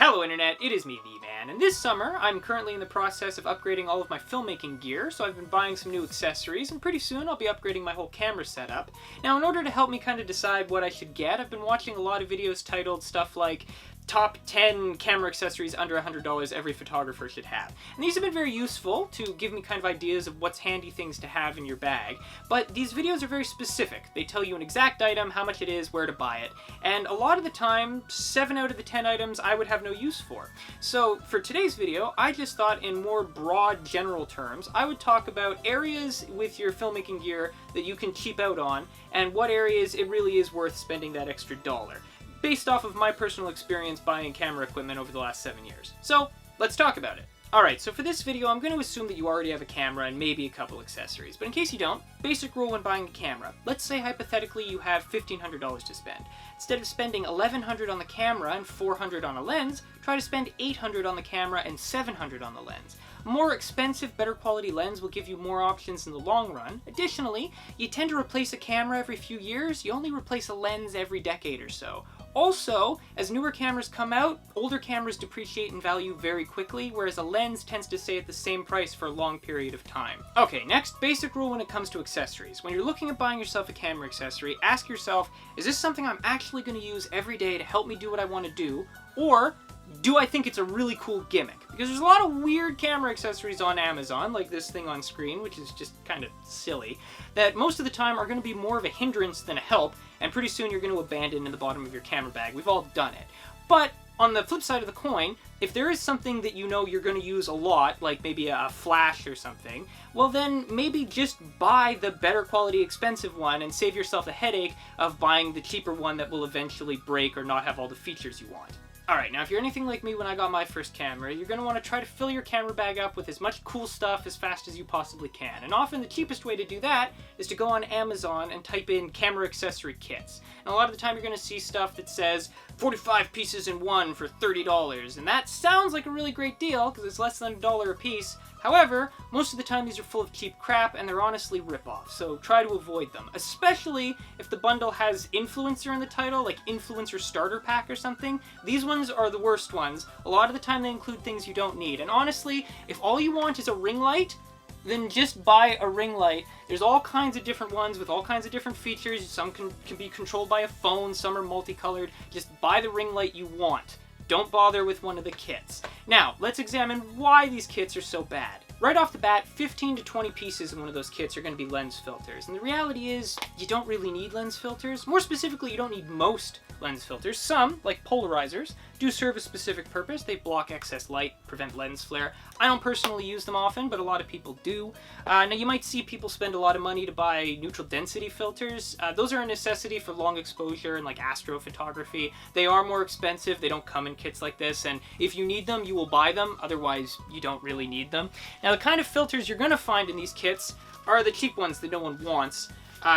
Hello Internet, it is me, V-Man, and this summer I'm currently in the process of upgrading all of my filmmaking gear, so I've been buying some new accessories, and pretty soon I'll be upgrading my whole camera setup. Now, in order to help me kind of decide what I should get, I've been watching a lot of videos titled stuff like Top 10 Camera Accessories Under $100 Every Photographer Should Have. And these have been very useful to give me kind of ideas of what's handy things to have in your bag, but these videos are very specific. They tell you an exact item, how much it is, where to buy it, and a lot of the time, 7 out of the 10 items I would have no use for. So for today's video, I just thought in more broad general terms, I would talk about areas with your filmmaking gear that you can cheap out on, and what areas it really is worth spending that extra dollar, based off of my personal experience buying camera equipment over the last 7 years. So, let's talk about it. Alright, so for this video, I'm going to assume that you already have a camera and maybe a couple accessories. But in case you don't, basic rule when buying a camera. Let's say hypothetically you have $1,500 to spend. Instead of spending $1,100 on the camera and $400 on a lens, try to spend $800 on the camera and $700 on the lens. A more expensive, better quality lens will give you more options in the long run. Additionally, you tend to replace a camera every few years, you only replace a lens every decade or so. Also, as newer cameras come out, older cameras depreciate in value very quickly, whereas a lens tends to stay at the same price for a long period of time. Okay, next, basic rule when it comes to accessories. When you're looking at buying yourself a camera accessory, ask yourself, is this something I'm actually going to use every day to help me do what I want to do, or do I think it's a really cool gimmick? Because there's a lot of weird camera accessories on Amazon, like this thing on screen, which is just kind of silly, that most of the time are going to be more of a hindrance than a help, and pretty soon you're going to abandon in the bottom of your camera bag. We've all done it. But on the flip side of the coin, if there is something that you know you're going to use a lot, like maybe a flash or something, well then maybe just buy the better quality expensive one and save yourself a headache of buying the cheaper one that will eventually break or not have all the features you want. Alright, now if you're anything like me when I got my first camera, you're going to want to try to fill your camera bag up with as much cool stuff as fast as you possibly can. And often the cheapest way to do that is to go on Amazon and type in camera accessory kits. And a lot of the time you're going to see stuff that says 45 pieces in one for $30. And that sounds like a really great deal because it's less than $1 a piece. However, most of the time these are full of cheap crap and they're honestly rip-offs, so try to avoid them. Especially if the bundle has influencer in the title, like influencer starter pack or something. These ones are the worst ones. A lot of the time they include things you don't need. And honestly, if all you want is a ring light, then just buy a ring light. There's all kinds of different ones with all kinds of different features. Some can be controlled by a phone, some are multicolored. Just buy the ring light you want. Don't bother with one of the kits. Now, let's examine why these kits are so bad. Right off the bat, 15 to 20 pieces in one of those kits are going to be lens filters. And the reality is, you don't really need lens filters. More specifically, you don't need most lens filters. Some, like polarizers, do serve a specific purpose. They block excess light, prevent lens flare. I don't personally use them often, but a lot of people do. Now, you might see people spend a lot of money to buy neutral density filters. Those are a necessity for long exposure and like astrophotography. They are more expensive. They don't come in kits like this, and if you need them, you will buy them. Otherwise, you don't really need them. Now, the kind of filters you're going to find in these kits are the cheap ones that no one wants.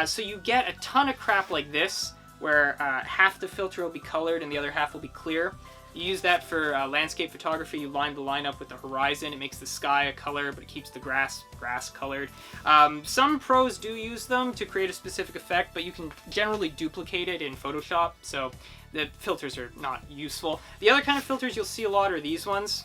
So you get a ton of crap like this, where half the filter will be colored and the other half will be clear. You use that for landscape photography. You line the line up with the horizon. It makes the sky a color, but it keeps the grass colored. Some pros do use them to create a specific effect, but you can generally duplicate it in Photoshop, so the filters are not useful. The other kind of filters you'll see a lot are these ones,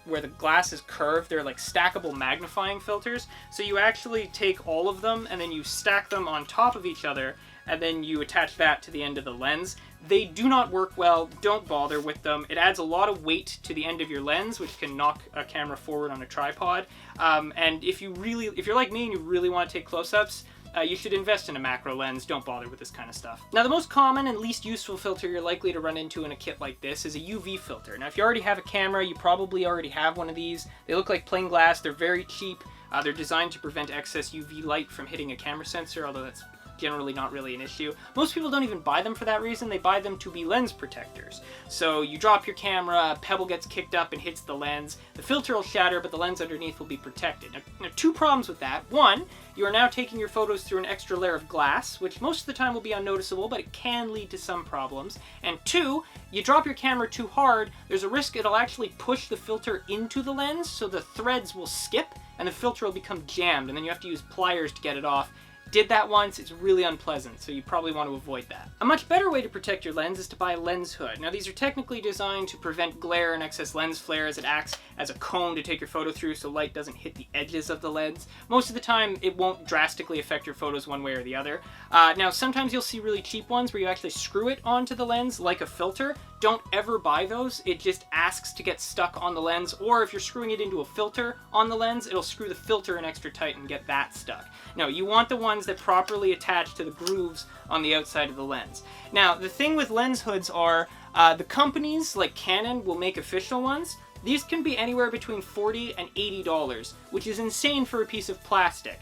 where the glass is curved. They're like stackable magnifying filters. So you actually take all of them and then you stack them on top of each other, and then you attach that to the end of the lens. They do not work well. Don't bother with them. It adds a lot of weight to the end of your lens, which can knock a camera forward on a tripod. And if you're like me and you really want to take close-ups, you should invest in a macro lens. Don't bother with this kind of stuff. Now, the most common and least useful filter you're likely to run into in a kit like this is a UV filter. Now, if you already have a camera, you probably already have one of these. They look like plain glass. They're very cheap. They're designed to prevent excess UV light from hitting a camera sensor, although that's generally not really an issue. Most people don't even buy them for that reason. They buy them to be lens protectors. So you drop your camera, a pebble gets kicked up and hits the lens. The filter will shatter, but the lens underneath will be protected. Now, two problems with that. One, you are now taking your photos through an extra layer of glass, which most of the time will be unnoticeable, but it can lead to some problems. And two, you drop your camera too hard, there's a risk it'll actually push the filter into the lens, so the threads will skip and the filter will become jammed, and then you have to use pliers to get it off. did that once, it's really unpleasant, so you probably want to avoid that. A much better way to protect your lens is to buy a lens hood. Now these are technically designed to prevent glare and excess lens flare, as it acts as a cone to take your photo through so light doesn't hit the edges of the lens. Most of the time it won't drastically affect your photos one way or the other. Now sometimes you'll see really cheap ones where you actually screw it onto the lens like a filter. Don't ever buy those. It just asks to get stuck on the lens, or if you're screwing it into a filter on the lens, it'll screw the filter in extra tight and get that stuck. No, you want the ones that properly attach to the grooves on the outside of the lens. Now, the thing with lens hoods are, the companies like Canon will make official ones. These can be anywhere between $40 and $80, which is insane for a piece of plastic.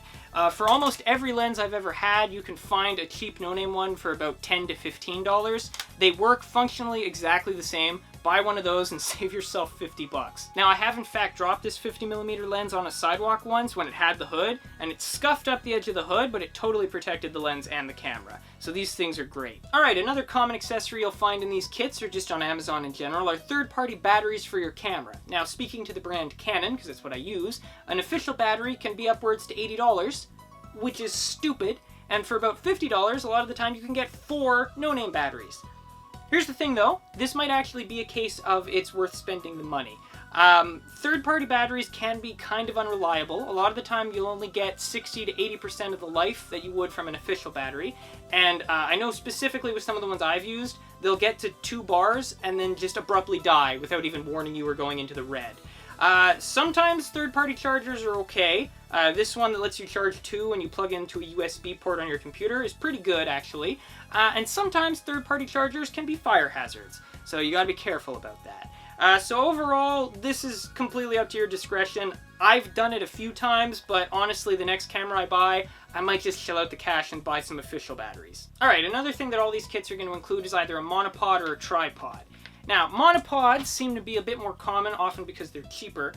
For almost every lens I've ever had, you can find a cheap no-name one for about $10 to $15. They work functionally exactly the same. Buy one of those and save yourself 50 bucks. Now, I have in fact dropped this 50mm lens on a sidewalk once when it had the hood, and it scuffed up the edge of the hood, but it totally protected the lens and the camera. So these things are great. Alright, another common accessory you'll find in these kits, or just on Amazon in general, are third-party batteries for your camera. Now, speaking to the brand Canon, because that's what I use, an official battery can be upwards to $80, which is stupid, and for about $50, a lot of the time you can get 4 no-name batteries. Here's the thing though, this might actually be a case of it's worth spending the money. Third-party batteries can be kind of unreliable. A lot of the time you'll only get 60 to 80% of the life that you would from an official battery. And I know specifically with some of the ones I've used, they'll get to 2 bars and then just abruptly die without even warning you or going into the red. Sometimes third-party chargers are okay. This one that lets you charge 2 when you plug into a USB port on your computer is pretty good, actually. And sometimes third-party chargers can be fire hazards, so you gotta be careful about that. So overall, this is completely up to your discretion. I've done it a few times, but honestly, the next camera I buy, I might just shell out the cash and buy some official batteries. Alright, another thing that all these kits are going to include is either a monopod or a tripod. Now, monopods seem to be a bit more common, often because they're cheaper.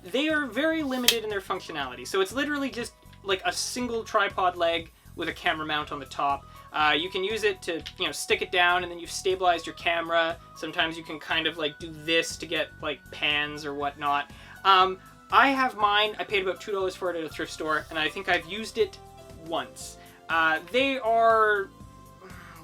They are very limited in their functionality. So it's literally just like a single tripod leg with a camera mount on the top. You can use it to, stick it down and then you've stabilized your camera. Sometimes you can kind of like do this to get like pans or whatnot. I have mine. I paid about $2 for it at a thrift store, and I think I've used it once. They are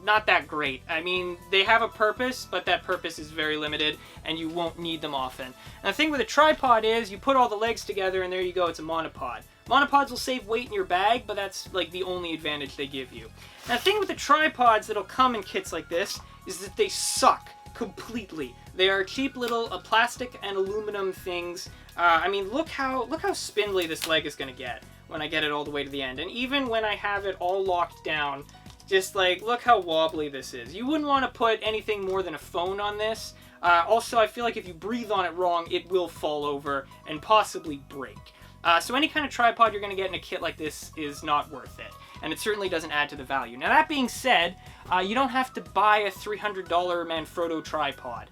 not that great. I mean, they have a purpose, but that purpose is very limited, and you won't need them often. And the thing with a tripod is, you put all the legs together, and there you go, it's a monopod. Monopods will save weight in your bag, but that's like the only advantage they give you. Now, the thing with the tripods that'll come in kits like this is that they suck completely. They are cheap little plastic and aluminum things. I mean, look how spindly this leg is going to get when I get it all the way to the end. And even when I have it all locked down, just like, look how wobbly this is. You wouldn't want to put anything more than a phone on this. Also, I feel like if you breathe on it wrong, it will fall over and possibly break. So any kind of tripod you're going to get in a kit like this is not worth it. And it certainly doesn't add to the value. Now, that being said, you don't have to buy a $300 Manfrotto tripod.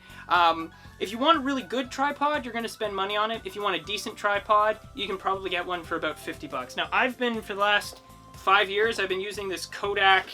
If you want a really good tripod, you're going to spend money on it. If you want a decent tripod, you can probably get one for about 50 bucks. Now, for the last 5 years, I've been using this Kodak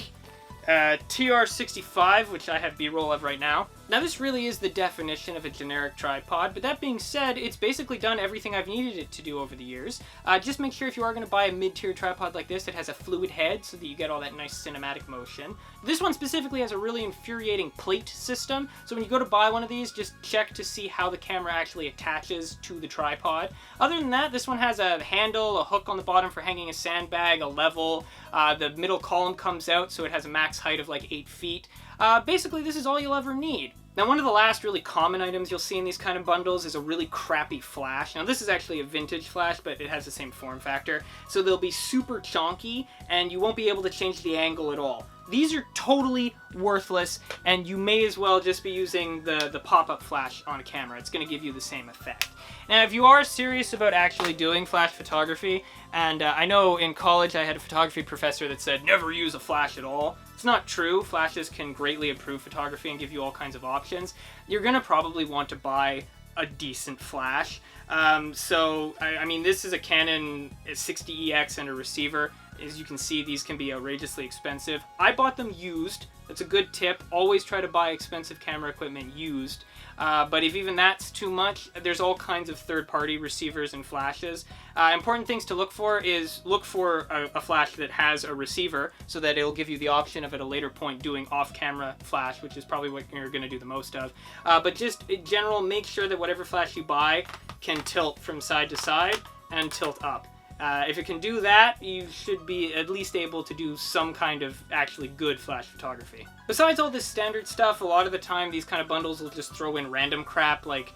TR65, which I have B-roll of right now. Now, this really is the definition of a generic tripod, but that being said, it's basically done everything I've needed it to do over the years. Just make sure if you are going to buy a mid-tier tripod like this, it has a fluid head so that you get all that nice cinematic motion. This one specifically has a really infuriating plate system, so when you go to buy one of these, just check to see how the camera actually attaches to the tripod. Other than that, this one has a handle, a hook on the bottom for hanging a sandbag, a level. The middle column comes out, so it has a max height of like 8 feet. Basically, this is all you'll ever need. Now, one of the last really common items you'll see in these kind of bundles is a really crappy flash. Now, this is actually a vintage flash, but it has the same form factor. So they'll be super chonky, and you won't be able to change the angle at all. These are totally worthless, and you may as well just be using the pop-up flash on a camera. It's going to give you the same effect. Now, if you are serious about actually doing flash photography, and I know in college I had a photography professor that said, never use a flash at all. It's not true. Flashes can greatly improve photography and give you all kinds of options. You're going to probably want to buy a decent flash. I mean, this is a Canon 60EX and a receiver. As you can see, these can be outrageously expensive. I bought them used. That's a good tip. Always try to buy expensive camera equipment used. But if even that's too much, there's all kinds of third-party receivers and flashes. Important things to look for is look for a flash that has a receiver, so that it'll give you the option of at a later point doing off-camera flash, which is probably what you're going to do the most of. But just in general, make sure that whatever flash you buy can tilt from side to side and tilt up. If it can do that, you should be at least able to do some kind of actually good flash photography. Besides all this standard stuff, a lot of the time these kind of bundles will just throw in random crap like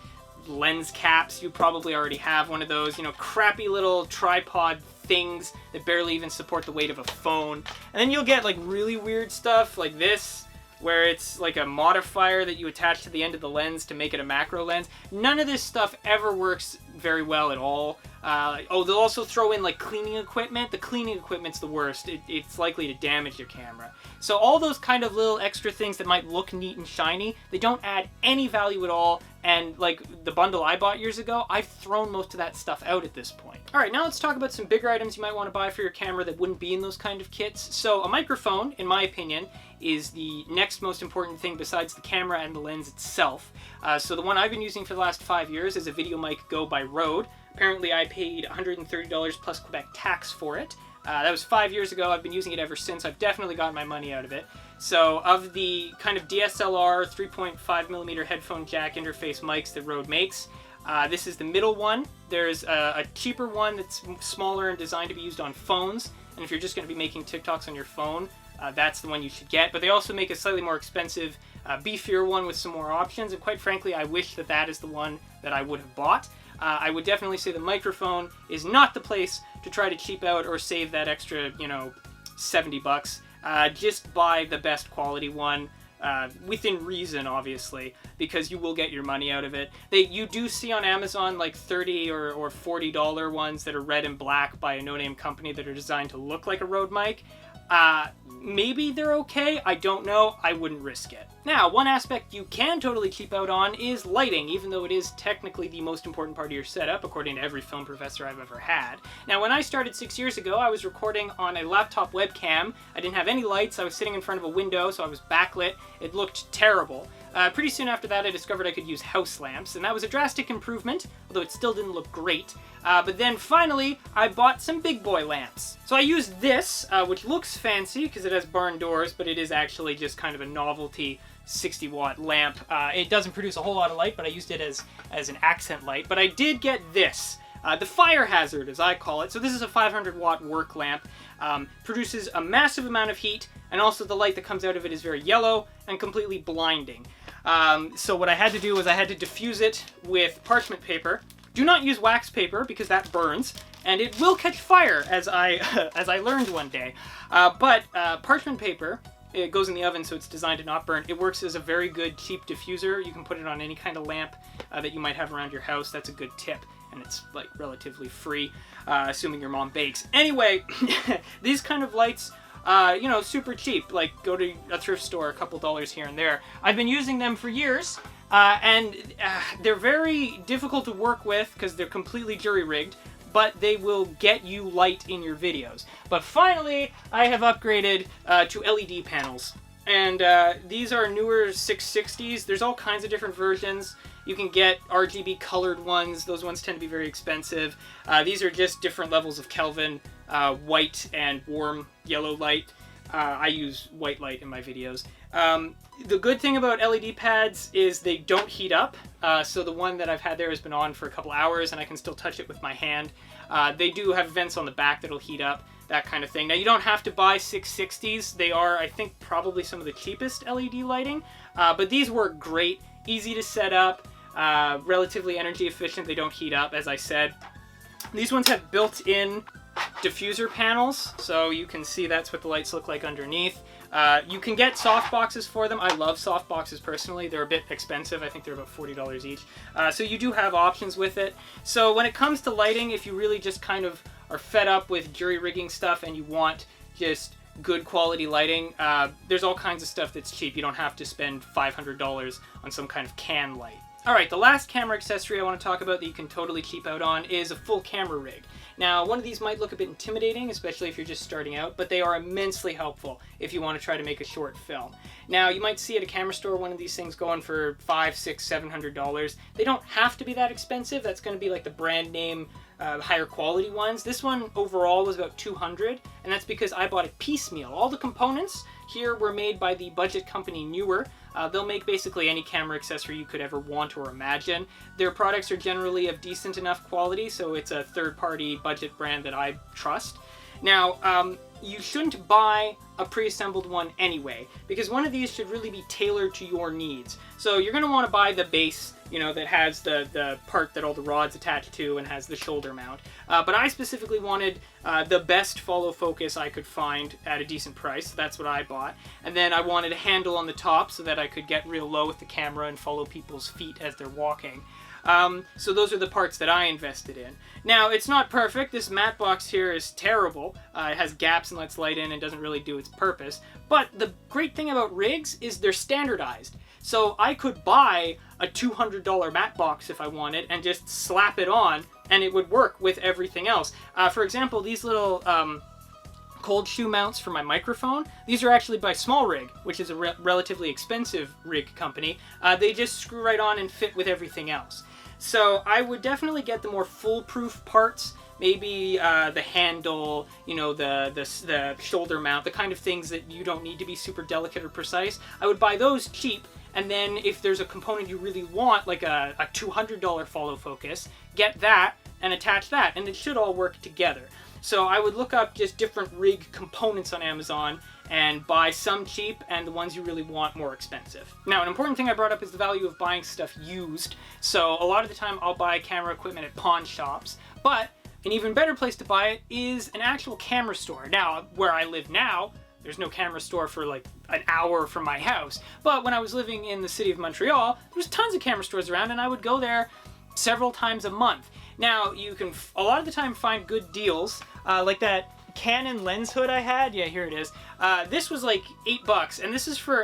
lens caps. You probably already have one of those, you know, crappy little tripod things that barely even support the weight of a phone. And then you'll get like really weird stuff like this, where it's like a modifier that you attach to the end of the lens to make it a macro lens. None of this stuff ever works very well at all. They'll also throw in like cleaning equipment. The cleaning equipment's the worst. It's likely to damage your camera. So all those kind of little extra things that might look neat and shiny, they don't add any value at all. And like the bundle I bought years ago, I've thrown most of that stuff out at this point. All right, now let's talk about some bigger items you might want to buy for your camera that wouldn't be in those kind of kits. So a microphone, in my opinion, is the next most important thing besides the camera and the lens itself. So the one I've been using for the last 5 years is a VideoMic Go by Rode. Apparently I paid $130 plus Quebec tax for it. That was 5 years ago. I've been using it ever since. I've definitely gotten my money out of it. So of the kind of DSLR 3.5mm headphone jack interface mics that Rode makes, this is the middle one. There's a cheaper one that's smaller and designed to be used on phones. And if you're just going to be making TikToks on your phone, that's the one you should get. But they also make a slightly more expensive, beefier one with some more options. And quite frankly, I wish that that is the one that I would have bought. I would definitely say the microphone is not the place to try to cheap out or save that extra, you know, 70 bucks. Just buy the best quality one, within reason, obviously, because you will get your money out of it. You do see on Amazon like $30 or $40 ones that are red and black by a no-name company that are designed to look like a Rode mic. Maybe they're okay, I don't know, I wouldn't risk it. Now, one aspect you can totally cheap out on is lighting, even though it is technically the most important part of your setup, according to every film professor I've ever had. Now, when I started 6 years ago, I was recording on a laptop webcam. I didn't have any lights, I was sitting in front of a window, so I was backlit. It looked terrible. Pretty soon after that, I discovered I could use house lamps, and that was a drastic improvement, although it still didn't look great. But then finally, I bought some big boy lamps. So I used this, which looks fancy because it has barn doors, but it is actually just kind of a novelty 60-watt lamp. It doesn't produce a whole lot of light, but I used it as an accent light. But I did get this, the fire hazard, as I call it. So this is a 500-watt work lamp. Produces a massive amount of heat, and also the light that comes out of it is very yellow and completely blinding. So what I had to do was I had to diffuse it with parchment paper. Do not use wax paper because that burns, and it will catch fire, as I learned one day. But parchment paper, it goes in the oven, so it's designed to not burn. It works as a very good cheap diffuser. You can put it on any kind of lamp that you might have around your house. That's a good tip, and it's like relatively free, assuming your mom bakes. Anyway, these kind of lights, you know, super cheap. Like, go to a thrift store, a couple dollars here and there. I've been using them for years, and they're very difficult to work with because they're completely jury-rigged, but they will get you light in your videos. But finally, I have upgraded to LED panels. And these are newer 660s. There's all kinds of different versions. You can get RGB colored ones. Those ones tend to be very expensive. These are just different levels of Kelvin, white and warm yellow light. I use white light in my videos. The good thing about LED pads is they don't heat up. So the one that I've had there has been on for a couple hours and I can still touch it with my hand. They do have vents on the back that'll heat up, that kind of thing. Now, you don't have to buy 660s. They are, I think, probably some of the cheapest LED lighting. But these work great, easy to set up, relatively energy efficient. They don't heat up, as I said. These ones have built-in diffuser panels, so you can see that's what the lights look like underneath. You can get soft boxes for them. I love soft boxes personally. They're a bit expensive. I think they're about $40 each. So you do have options with it. So when it comes to lighting, if you really just kind of are fed up with jury rigging stuff and you want just good quality lighting, there's all kinds of stuff that's cheap. You don't have to spend $500 on some kind of can light. Alright, the last camera accessory I want to talk about that you can totally cheap out on is a full camera rig. Now, one of these might look a bit intimidating, especially if you're just starting out, but they are immensely helpful if you want to try to make a short film. Now, you might see at a camera store one of these things going for $500, $600, $700. They don't have to be that expensive. That's going to be like the brand name, higher quality ones. This one overall was about $200, and that's because I bought it piecemeal. All the components here were made by the budget company Newer. They'll make basically any camera accessory you could ever want or imagine. Their products are generally of decent enough quality, so it's a third-party budget brand that I trust. Now, you shouldn't buy a pre-assembled one anyway, because one of these should really be tailored to your needs. So you're going to want to buy the base, you know, that has the part that all the rods attach to and has the shoulder mount. But I specifically wanted the best follow focus I could find at a decent price. So that's what I bought. And then I wanted a handle on the top so that I could get real low with the camera and follow people's feet as they're walking. So those are the parts that I invested in. Now, it's not perfect. This matte box here is terrible. It has gaps and lets light in and doesn't really do its purpose. But the great thing about rigs is they're standardized. So I could buy a $200 matte box if I wanted and just slap it on and it would work with everything else. For example, these little cold shoe mounts for my microphone, these are actually by Small Rig, which is a relatively expensive rig company. They just screw right on and fit with everything else. So I would definitely get the more foolproof parts, maybe the handle, you know, the shoulder mount, the kind of things that you don't need to be super delicate or precise. I would buy those cheap, and then if there's a component you really want, like a $200 follow focus, get that and attach that, and it should all work together. So I would look up just different rig components on Amazon and buy some cheap and the ones you really want more expensive. Now, an important thing I brought up is the value of buying stuff used. So a lot of the time I'll buy camera equipment at pawn shops, but an even better place to buy it is an actual camera store. Now, where I live now, there's no camera store for like an hour from my house. But when I was living in the city of Montreal, there was tons of camera stores around and I would go there several times a month. Now, you can a lot of the time find good deals, like that Canon lens hood I had. Yeah, here it is. This was like $8, and this is for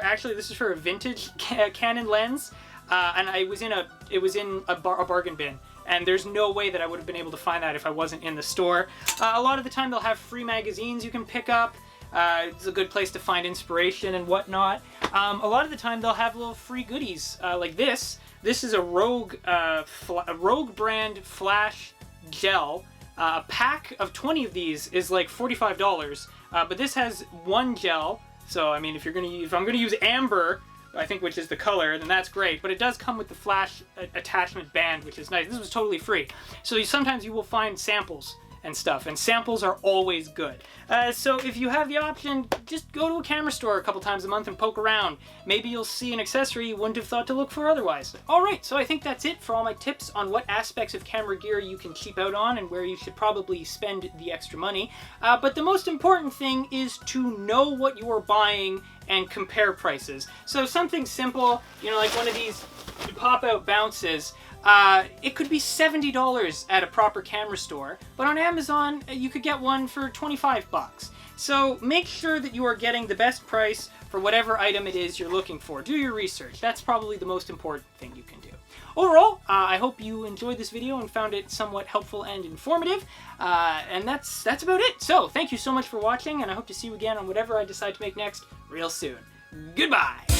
a vintage Canon lens, and it was in a bargain bin. And there's no way that I would have been able to find that if I wasn't in the store. A lot of the time they'll have free magazines you can pick up. It's a good place to find inspiration and whatnot. A lot of the time they'll have little free goodies like this. This is a Rogue brand flash gel. A pack of 20 of these is like $45, but this has one gel. So I mean, if I'm gonna use amber, I think, which is the color, then that's great. But it does come with the flash attachment band, which is nice. This was totally free. So sometimes you will find samples and stuff, and samples are always good. So if you have the option, just go to a camera store a couple times a month and poke around. Maybe you'll see an accessory you wouldn't have thought to look for otherwise. Alright, so I think that's it for all my tips on what aspects of camera gear you can cheap out on and where you should probably spend the extra money. But the most important thing is to know what you are buying and compare prices. So something simple, you know, like one of these pop-out bounces, it could be $70 at a proper camera store, but on Amazon you could get one for $25. So make sure that you are getting the best price for whatever item it is you're looking for. Do your research. That's probably the most important thing you can do. Overall, I hope you enjoyed this video and found it somewhat helpful and informative, and that's about it. So thank you so much for watching, and I hope to see you again on whatever I decide to make next real soon. Goodbye!